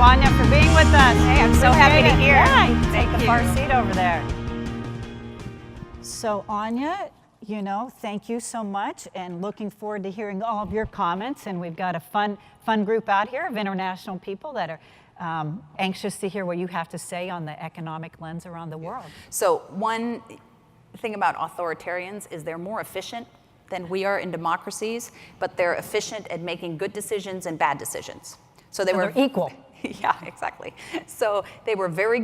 Anja, for being with us. Hey, I'm so happy to hear. Yeah, you Thank take the you. far seat over there. So Anja, you know, thank you so much, and looking forward to hearing all of your comments. And we've got a fun group out here of international people that are anxious to hear what you have to say on the economic lens around the world. So one thing about authoritarians is they're more efficient than we are in democracies, but they're efficient at making good decisions and bad decisions. So they're equal. Yeah, exactly. So they were very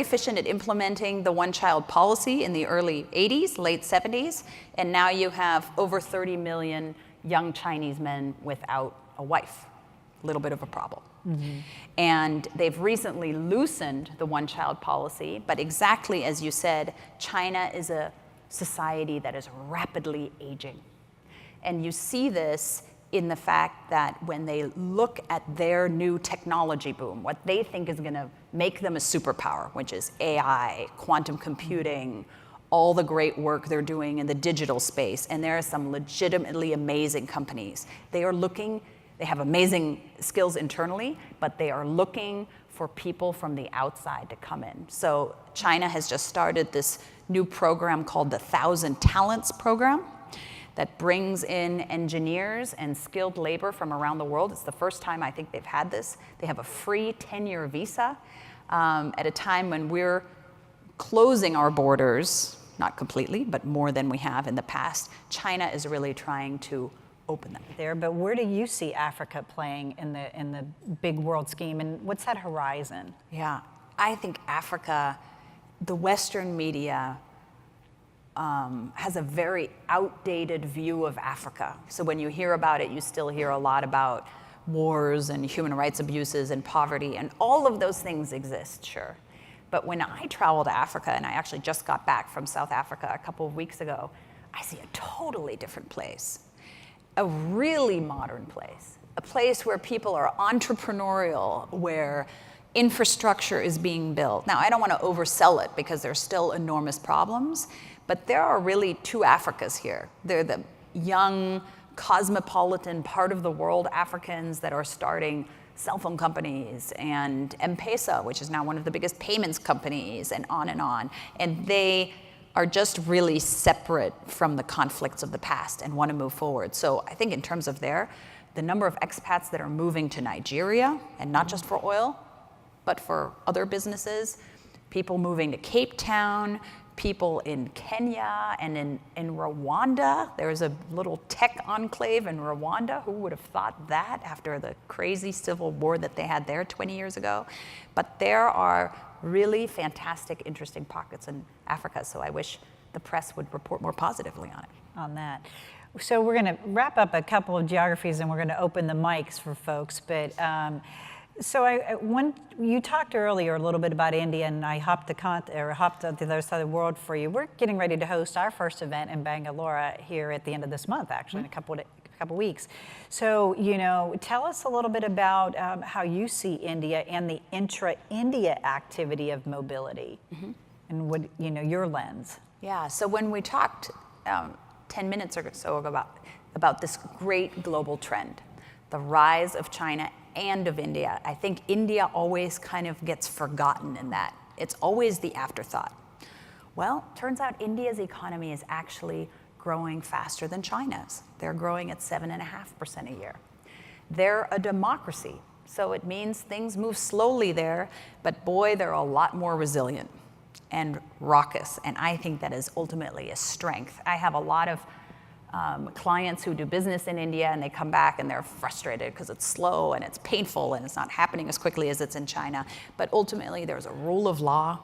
efficient at implementing the one-child policy in the early 80s, late 70s, and now you have over 30 million young Chinese men without a wife. A little bit of a problem. Mm-hmm. And they've recently loosened the one-child policy, but exactly as you said, China is a society that is rapidly aging. And you see this in the fact that when they look at their new technology boom, what they think is going to make them a superpower, which is AI, quantum computing, all the great work they're doing in the digital space, and there are some legitimately amazing companies. They have amazing skills internally, but they are looking for people from the outside to come in. So China has just started this new program called the 1,000 Talents Program, that brings in engineers and skilled labor from around the world. It's the first time I think they've had this. They have a free 10-year visa at a time when we're closing our borders, not completely, but more than we have in the past. China is really trying to open them. There, but where do you see Africa playing in the big world scheme, and what's that horizon? Yeah, I think Africa, the Western media, has a very outdated view of Africa. So when you hear about it, you still hear a lot about wars and human rights abuses and poverty, and all of those things exist, sure. But when I travel to Africa, and I actually just got back from South Africa a couple of weeks ago, I see a totally different place. A really modern place. A place where people are entrepreneurial, where infrastructure is being built. Now, I don't want to oversell it because there's still enormous problems, but there are really two Africas here. They're the young, cosmopolitan part of the world Africans that are starting cell phone companies and M-Pesa, which is now one of the biggest payments companies, and on and on. And they are just really separate from the conflicts of the past and want to move forward. So I think in terms of the number of expats that are moving to Nigeria, and not just for oil, but for other businesses, people moving to Cape Town, people in Kenya and in Rwanda. There's a little tech enclave in Rwanda. Who would have thought that after the crazy civil war that they had there 20 years ago? But there are really fantastic, interesting pockets in Africa, so I wish the press would report more positively on it. On that. So we're going to wrap up a couple of geographies and we're going to open the mics for folks, but you talked earlier a little bit about India, and I hopped to the other side of the world for you. We're getting ready to host our first event in Bangalore here at the end of this month, actually, in a couple weeks. So, you know, tell us a little bit about how you see India and the intra-India activity of mobility, and what, you know, your lens. Yeah. So when we talked 10 minutes or so about this great global trend, the rise of China and of India. I think India always kind of gets forgotten in that. It's always the afterthought. Well, turns out India's economy is actually growing faster than China's. They're growing at 7.5% a year. They're a democracy, so it means things move slowly there, but boy, they're a lot more resilient and raucous, and I think that is ultimately a strength. I have a lot of clients who do business in India, and they come back and they're frustrated because it's slow and it's painful and it's not happening as quickly as it's in China. But ultimately, there's a rule of law,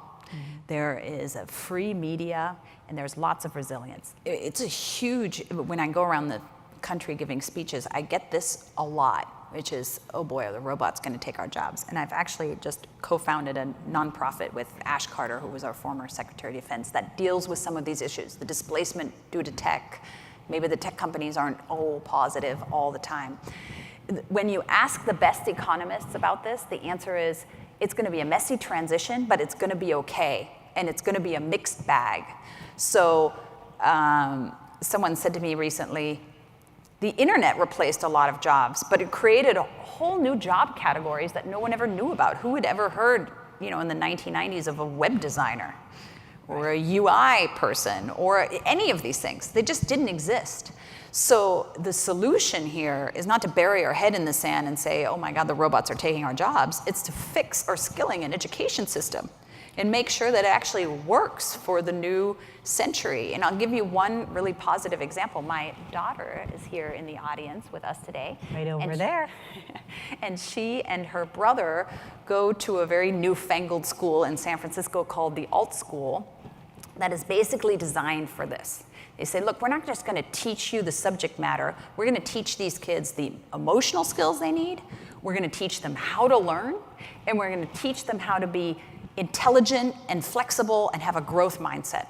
there is a free media, and there's lots of resilience. It's a huge, when I go around the country giving speeches, I get this a lot, which is, oh boy, are the robots going to take our jobs? And I've actually just co-founded a nonprofit with Ash Carter, who was our former Secretary of Defense, that deals with some of these issues, the displacement due to tech. Maybe the tech companies aren't all positive all the time. When you ask the best economists about this, the answer is it's going to be a messy transition, but it's going to be okay, and it's going to be a mixed bag. So someone said to me recently, The internet replaced a lot of jobs, but it created a whole new job categories that no one ever knew about. Who had ever heard, in the 1990s of a web designer or a UI person or any of these things? They just didn't exist. So the solution here is not to bury our head in the sand and say, oh my God, the robots are taking our jobs. It's to fix our skilling and education system and make sure that it actually works for the new century. And I'll give you one really positive example. My daughter is here in the audience with us today. Right over there. And she and her brother go to a very newfangled school in San Francisco called the Alt School that is basically designed for this. They say, look, we're not just going to teach you the subject matter. We're going to teach these kids the emotional skills they need. We're going to teach them how to learn. And we're going to teach them how to be intelligent and flexible and have a growth mindset.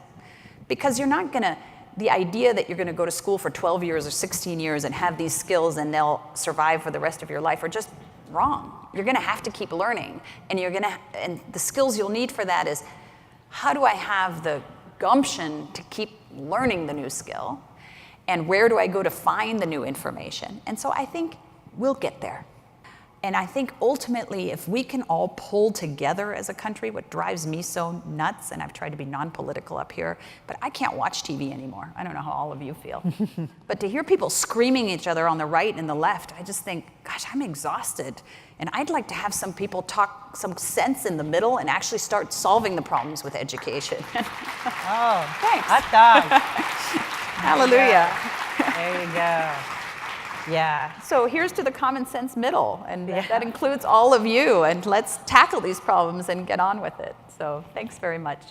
Because you're not going to, the idea that you're going to go to school for 12 years or 16 years and have these skills and they'll survive for the rest of your life are just wrong. You're going to have to keep learning. And the skills you'll need for that is, how do I have the gumption to keep learning the new skill? And where do I go to find the new information? And so I think we'll get there. And I think ultimately, if we can all pull together as a country, what drives me so nuts, and I've tried to be non-political up here, but I can't watch TV anymore. I don't know how all of you feel. But to hear people screaming at each other on the right and the left, I just think, gosh, I'm exhausted. And I'd like to have some people talk some sense in the middle and actually start solving the problems with education. Oh, Thanks. hot dog. Hallelujah. There you go. Yeah. So here's to the common sense middle, and that includes all of you, and let's tackle these problems and get on with it. So thanks very much.